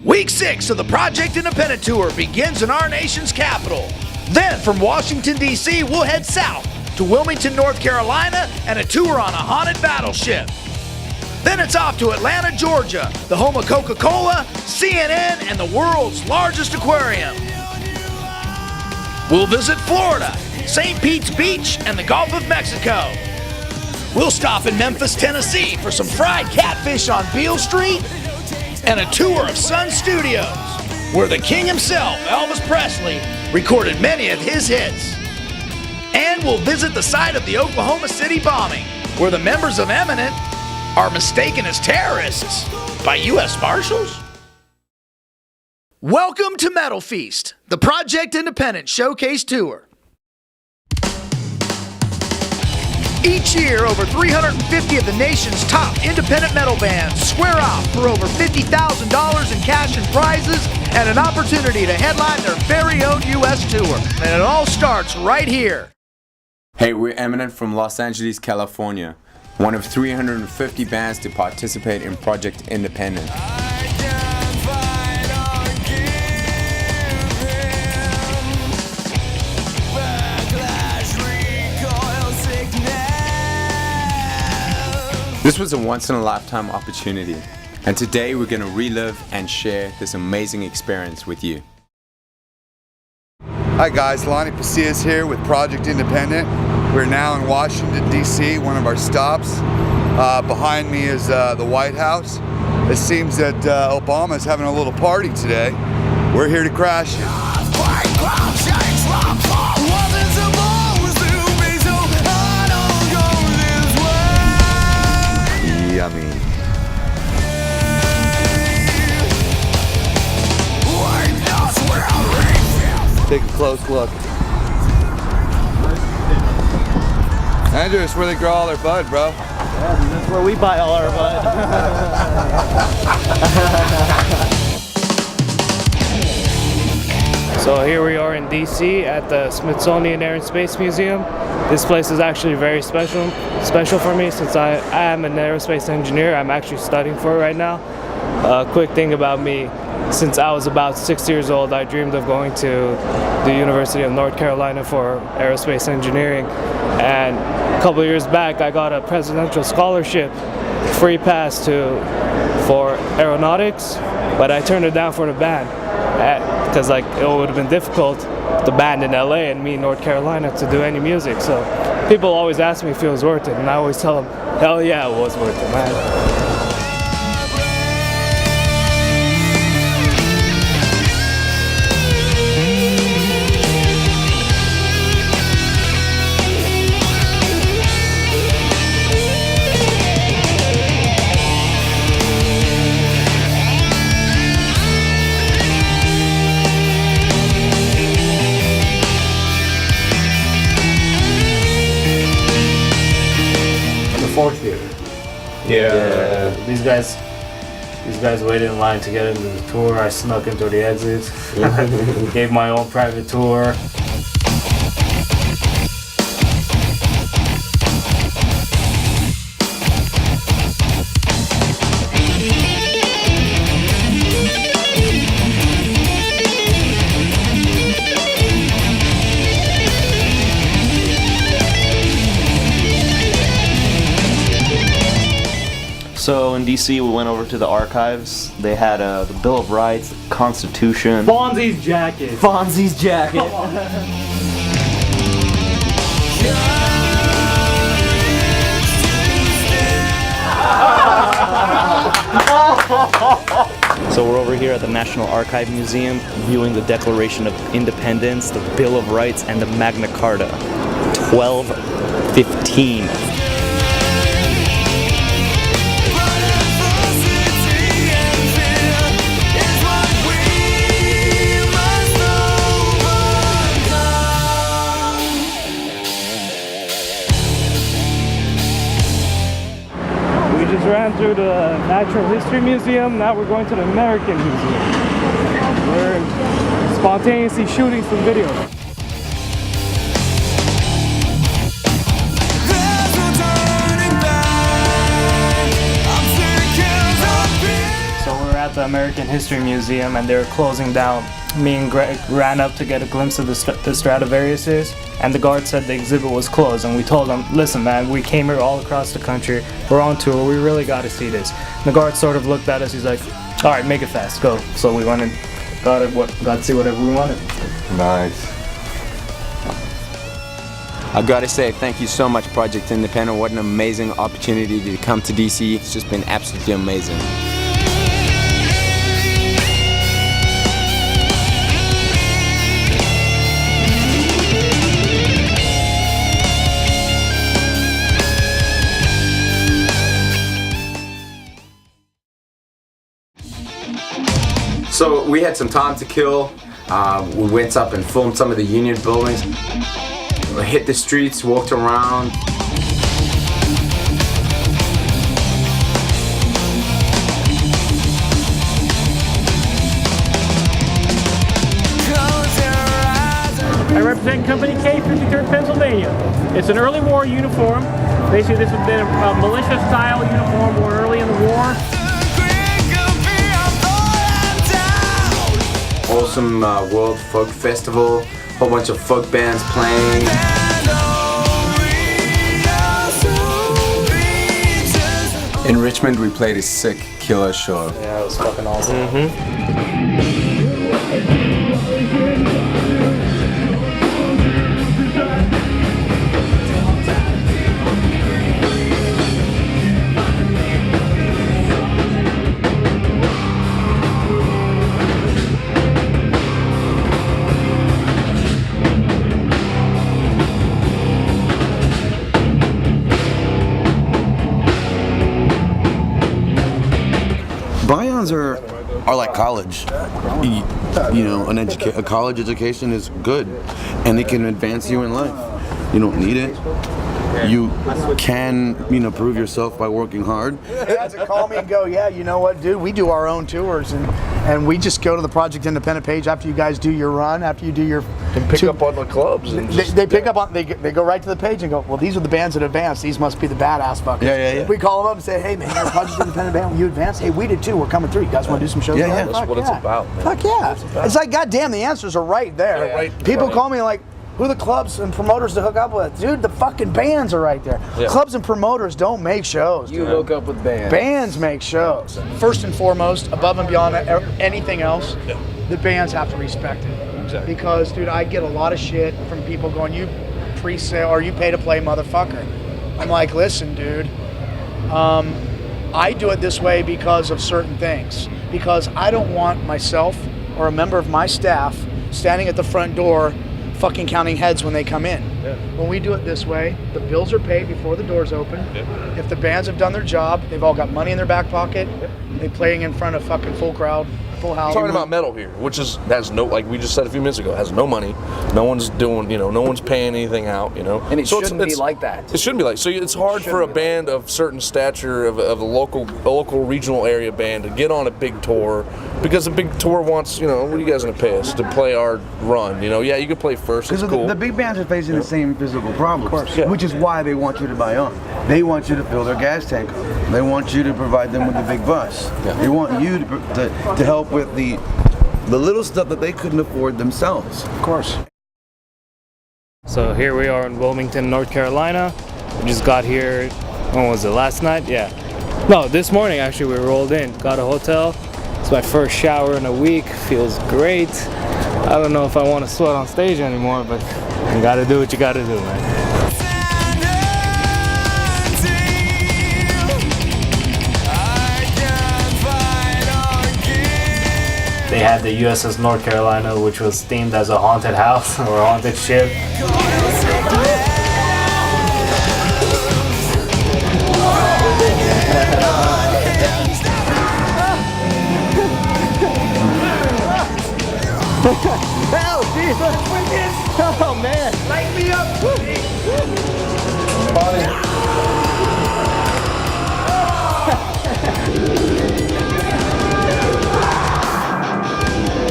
Week 6 of the Project Independent Tour begins in our nation's capital. Then from Washington, D.C., we'll head south to Wilmington, North Carolina, and a tour on a haunted battleship. Then it's off to Atlanta, Georgia, the home of Coca-Cola, CNN, and the world's largest aquarium. We'll visit Florida, St. Pete's Beach, and the Gulf of Mexico. We'll stop in Memphis, Tennessee for some fried catfish on Beale Street and a tour of Sun Studios, where the king himself, Elvis Presley, recorded many of his hits. And we'll visit the site of the Oklahoma City bombing, where the members of Eminent are mistaken as terrorists by U.S. Marshals. Welcome to Metal Feast, the Project Independent Showcase Tour. Each year, over 350 of the nation's top independent metal bands square off for over $50,000 in cash and prizes and an opportunity to headline their very own U.S. tour. And it all starts right here. Hey, we're Eminent from Los Angeles, California, one of 350 bands to participate in Project Independent. This was a once-in-a-lifetime opportunity, and today we're going to relive and share this amazing experience with you. Hi guys, Lonnie Pasillas here with Project Independent. We're now in Washington, D.C., one of our stops. Behind me is the White House. It seems that Obama's having a little party today. We're here to crash it. Yummy. Take a close look. Andrew, it's where they grow all their bud, bro. Yeah, that's where we buy all our bud. So here we are in DC at the Smithsonian Air and Space Museum. This place is actually very special for me since I am an aerospace engineer. I'm actually studying for it right now. Quick thing about me, since I was about 6 years old, I dreamed of going to the University of North Carolina for aerospace engineering. And a couple of years back, I got a presidential scholarship, free pass for aeronautics, but I turned it down for the band. Because it would have been difficult, the band in LA and me in North Carolina, to do any music. So people always ask me if it was worth it, and I always tell them, hell yeah, it was worth it, man. Ford Theater. Yeah. These guys waited in line to get into the tour. I snuck into the exits. Gave my own private tour. So in DC, we went over to the archives. They had the Bill of Rights, the Constitution. Fonzie's jacket. Fonzie's jacket. So we're over here at the National Archive Museum viewing the Declaration of Independence, the Bill of Rights, and the Magna Carta. 1215. Just ran through the Natural History Museum. Now we're going to the American Museum. We're spontaneously shooting some video. at the American History Museum and they were closing down. Me and Greg ran up to get a glimpse of the Stradivariuses, and the guard said the exhibit was closed, and we told him, listen man, we came here all across the country, we're on tour, we really got to see this. And the guard sort of looked at us, he's like, alright, make it fast, go. So we went and got to see whatever we wanted. Nice. I gotta say, thank you so much, Project Independent. What an amazing opportunity to come to DC. It's just been absolutely amazing. So we had some time to kill. We went up and filmed some of the Union buildings. Hit the streets, walked around. I represent Company K, 53rd Pennsylvania. It's an early war uniform. Basically, this has been a militia-style uniform worn early in the war. Awesome World Folk Festival, whole bunch of folk bands playing. In Richmond, we played a sick killer show. Yeah, it was fucking awesome. Bions are like college. You know, a college education is good, and it can advance you in life. You don't need it. You can, prove yourself by working hard. Guys that call me and go, yeah, you know what, dude, we do our own tours, and we just go to the Project Independent page after you guys do your run, after you do your... And pick up on the clubs. And they pick up on, they go right to the page and go, well, these are the bands that advanced, these must be the badass fuckers. Yeah. We call them up and say, hey man, you're a Project Independent band, you advanced? Hey, we did too, we're coming through, you guys want to do some shows? Yeah. That's what it's about, man. Fuck yeah. It's like, goddamn, the answers are right there. Yeah, right. People call me like, who are the clubs and promoters to hook up with? Dude, the fucking bands are right there. Yeah. Clubs and promoters don't make shows. You hook up with bands. Bands make shows. First and foremost, above and beyond anything else, the bands have to respect it. Exactly. Because, dude, I get a lot of shit from people going, you pre-sale or you pay to play, motherfucker. I'm like, listen, dude, I do it this way because of certain things. Because I don't want myself or a member of my staff standing at the front door fucking counting heads when they come in. Yeah. When we do it this way, the bills are paid before the doors open. Yeah. If the bands have done their job, they've all got money in their back pocket. Yeah. They're playing in front of fucking full crowd, full house. We're talking about metal here, which has no, like we just said a few minutes ago, has no money. No one's doing, no one's paying anything out, And it shouldn't be like that. It shouldn't be like, so it's hard for a band of certain stature, of a local regional area band to get on a big tour, because a big tour wants, what are you guys going to pay us to play our run? Yeah, you can play first, it's Because cool. the big bands are facing the same physical problems, Yeah. which is why they want you to buy on. They want you to fill their gas tank up. They want you to provide them with a big bus. Yeah. They want you to help with the little stuff that they couldn't afford themselves. Of course. So here we are in Wilmington, North Carolina. We just got here, when was it, last night? Yeah. No, this morning actually we rolled in, got a hotel. It's my first shower in a week, feels great. I don't know if I want to sweat on stage anymore, but you gotta do what you gotta do, man. They had the USS North Carolina, which was themed as a haunted house or a haunted ship. Hell, Jesus! Oh man! Light me up!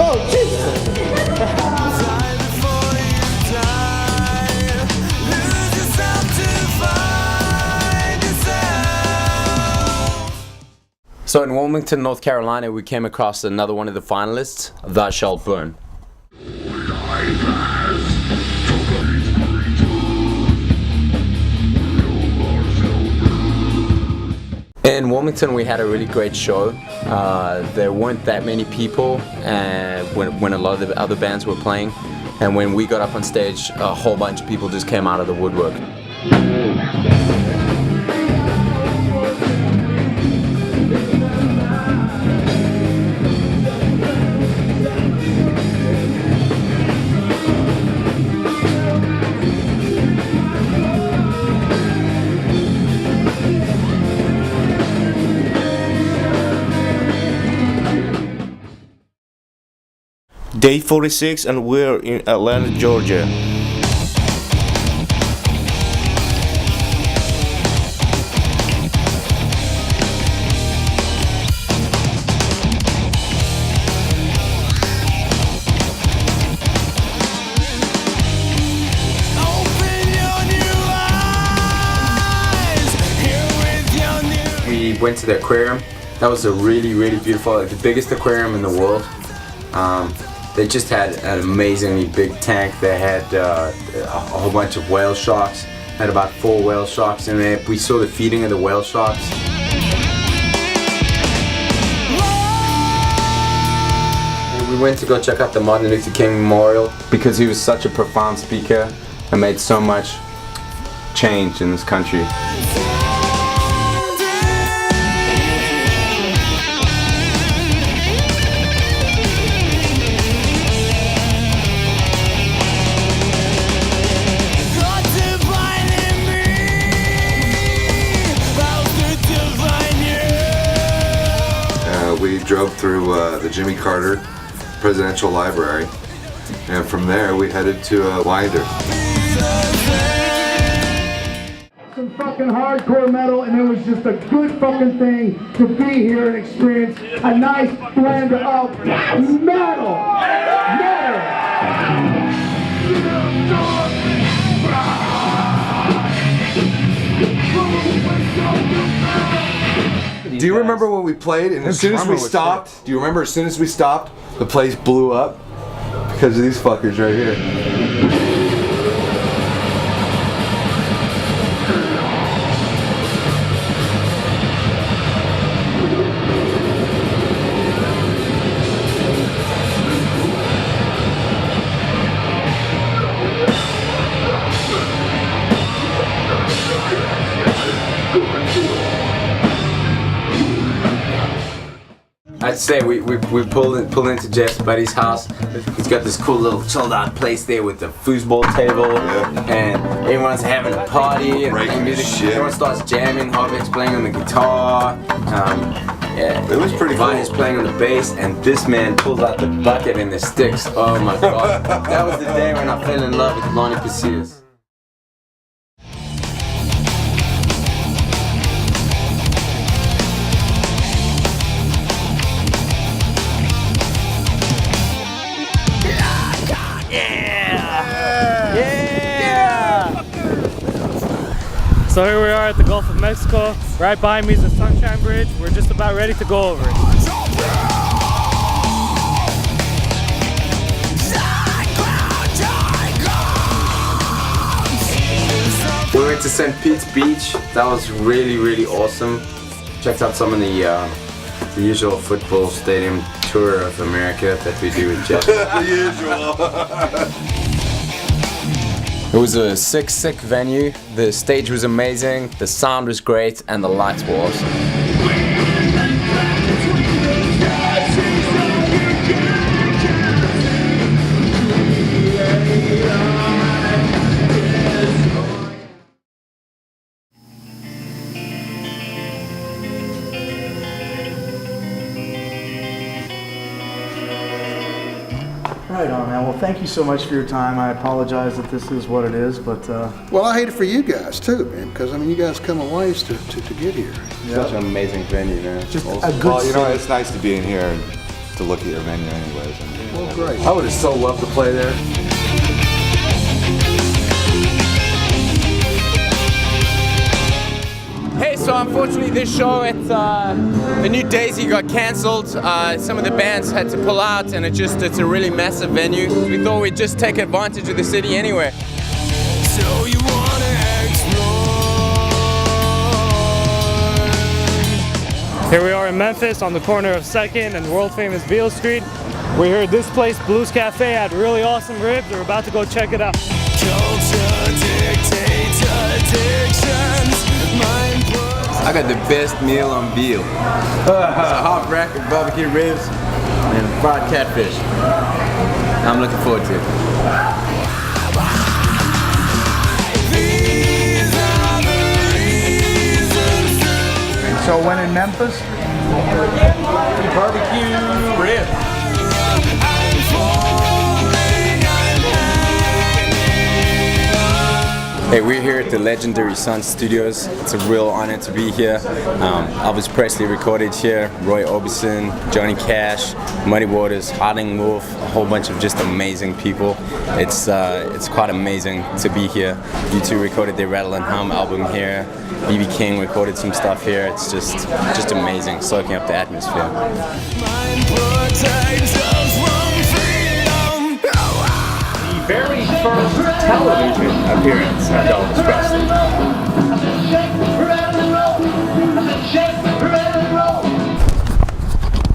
Oh, Jesus! So in Wilmington, North Carolina, we came across another one of the finalists, Thou Shalt Burn. In Wilmington, we had a really great show. There weren't that many people when a lot of the other bands were playing, and when we got up on stage, a whole bunch of people just came out of the woodwork. Day 46 and we're in Atlanta, Georgia. We went to the aquarium. That was a really, really beautiful, like the biggest aquarium in the world. They just had an amazingly big tank. They had a whole bunch of whale sharks. Had about 4 whale sharks in there. We saw the feeding of the whale sharks. We went to go check out the Martin Luther King Memorial because he was such a profound speaker and made so much change in this country. We drove through the Jimmy Carter Presidential Library, and from there we headed to Winder. Some fucking hardcore metal, and it was just a good fucking thing to be here and experience a nice blend of metal. Do you remember when we played and as soon as we stopped, do you remember as soon as we stopped, the place blew up? Because of these fuckers right here. I'd say we pulled into Jeff's buddy's house. He's got this cool little chilled out place there with the foosball table, and everyone's having a party and playing music. Everyone starts jamming. Harvick's playing on the guitar. Yeah, it was pretty cool. Ryan's playing on the bass, and this man pulls out the bucket and the sticks. Oh my god, that was the day when I fell in love with Lonnie Pasillas. So here we are at the Gulf of Mexico. Right behind me is the Sunshine Bridge. We're just about ready to go over it. We went to St. Pete's Beach. That was really, really awesome. Checked out some of the usual football stadium tour of America that we do with Jeff. The usual. It was a sick venue. The stage was amazing, the sound was great, and the lights were awesome. Right on, man. Well, thank you so much for your time. I apologize that this is what it is, but... Well, I hate it for you guys, too, man, because, I mean, you guys come a ways to get here. Such an amazing venue, man. Just awesome. a good Well, you know, it's nice to be in here and to look at your venue anyways. Well, great. I would have so loved to play there. Hey, so unfortunately this show at the New Daisy got cancelled. Some of the bands had to pull out, and it's a really massive venue. We thought we'd just take advantage of the city anyway. So you wanna explore? Here we are in Memphis on the corner of 2nd and world famous Beale Street. We're here at this place, Blues Cafe, had really awesome ribs. We're about to go check it out. I got the best meal on Beale. Hot bracket, barbecue ribs, and fried catfish. I'm looking forward to it. So when in Memphis? Barbecue ribs. Hey, we're here at the legendary Sun Studios. It's a real honor to be here. Elvis Presley recorded here, Roy Orbison, Johnny Cash, Muddy Waters, Howlin' Wolf, a whole bunch of just amazing people. It's quite amazing to be here. U2 recorded their Rattle and Hum album here. B.B. King recorded some stuff here. It's just amazing, soaking up the atmosphere. Very first television appearance of Elvis Presley.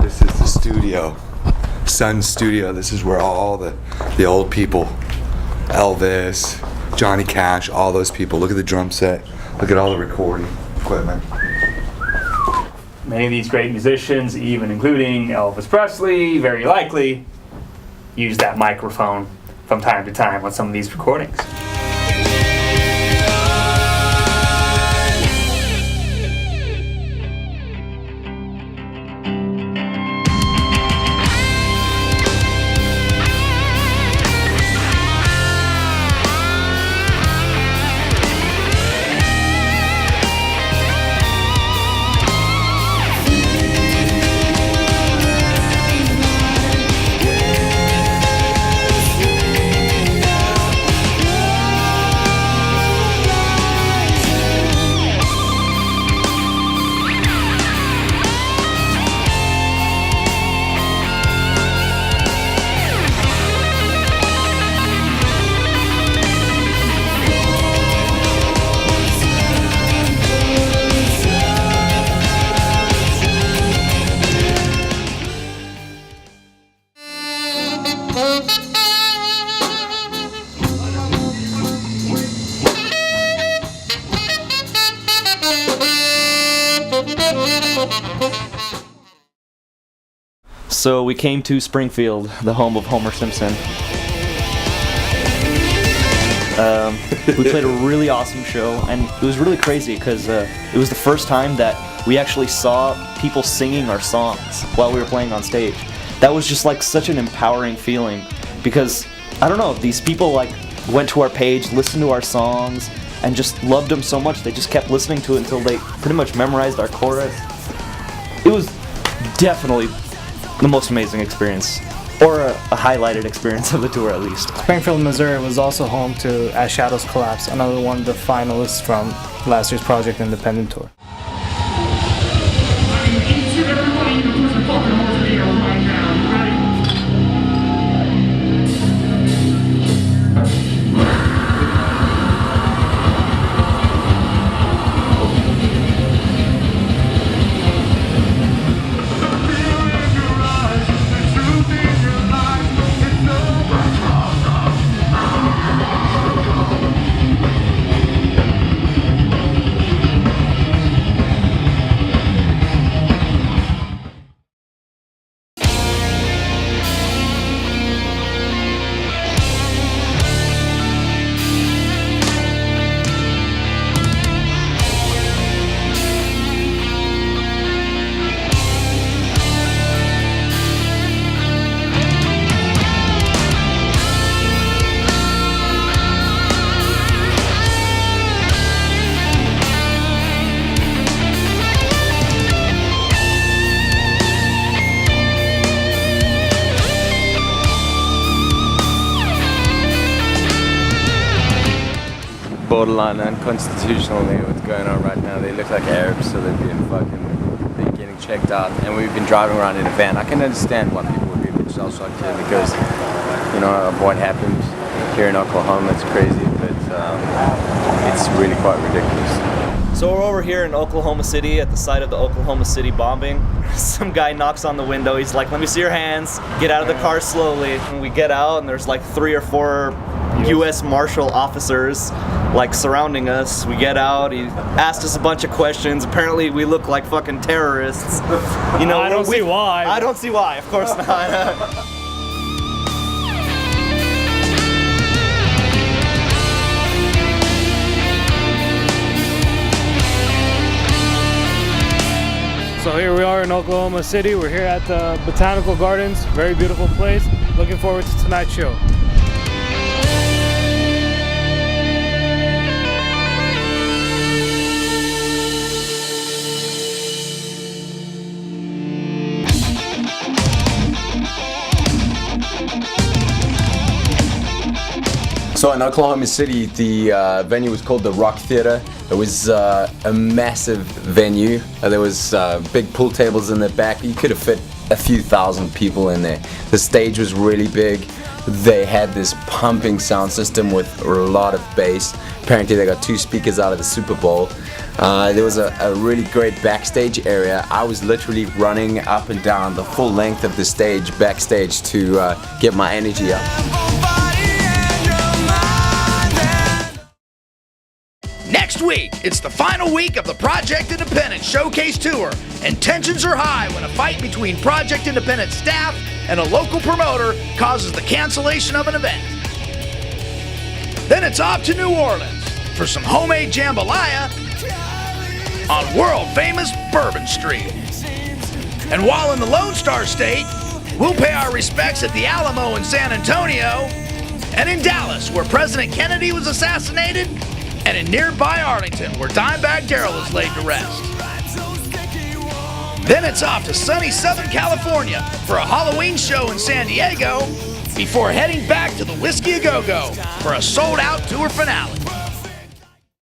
This is the studio, Sun Studio. This is where all the old people, Elvis, Johnny Cash, all those people. Look at the drum set. Look at all the recording equipment. Many of these great musicians, even including Elvis Presley, very likely use that microphone from time to time on some of these recordings. So we came to Springfield, the home of Homer Simpson. We played a really awesome show, and it was really crazy because it was the first time that we actually saw people singing our songs while we were playing on stage. That was just like such an empowering feeling because, I don't know, these people like went to our page, listened to our songs, and just loved them so much they just kept listening to it until they pretty much memorized our chorus. It was definitely the most amazing experience, or a highlighted experience of the tour at least. Springfield, Missouri was also home to As Shadows Collapse, another one of the finalists from last year's Project Independent tour. borderline unconstitutionally what's going on right now. They look like Arabs, so they're getting checked out. And we've been driving around in a van. I can understand why people would be a bit shell-shocked here because, you know, of what happened here in Oklahoma. It's crazy, but it's really quite ridiculous. So we're over here in Oklahoma City at the site of the Oklahoma City bombing. Some guy knocks on the window. He's like, "Let me see your hands. Get out of the car slowly." And we get out, and there's like 3 or 4 U.S. Marshal officers like surrounding us. We get out. He asked us a bunch of questions. Apparently, we look like fucking terrorists. You know, I don't see why. I don't see why. Of course not. So here we are in Oklahoma City. We're here at the Botanical Gardens. Very beautiful place. Looking forward to tonight's show. So in Oklahoma City, the venue was called the Rock Theater. It was a massive venue. There was big pool tables in the back. You could have fit a few thousand people in there. The stage was really big. They had this pumping sound system with a lot of bass. Apparently they got 2 speakers out of the Super Bowl. There was a really great backstage area. I was literally running up and down the full length of the stage backstage to get my energy up. Next week, it's the final week of the Project Independent Showcase Tour, and tensions are high when a fight between Project Independent staff and a local promoter causes the cancellation of an event. Then it's off to New Orleans for some homemade jambalaya on world-famous Bourbon Street. And while in the Lone Star State, we'll pay our respects at the Alamo in San Antonio, and in Dallas, where President Kennedy was assassinated, and in nearby Arlington, where Dimebag Darrell is laid to rest. Then it's off to sunny Southern California for a Halloween show in San Diego, before heading back to the Whisky A Go-Go for a sold-out tour finale.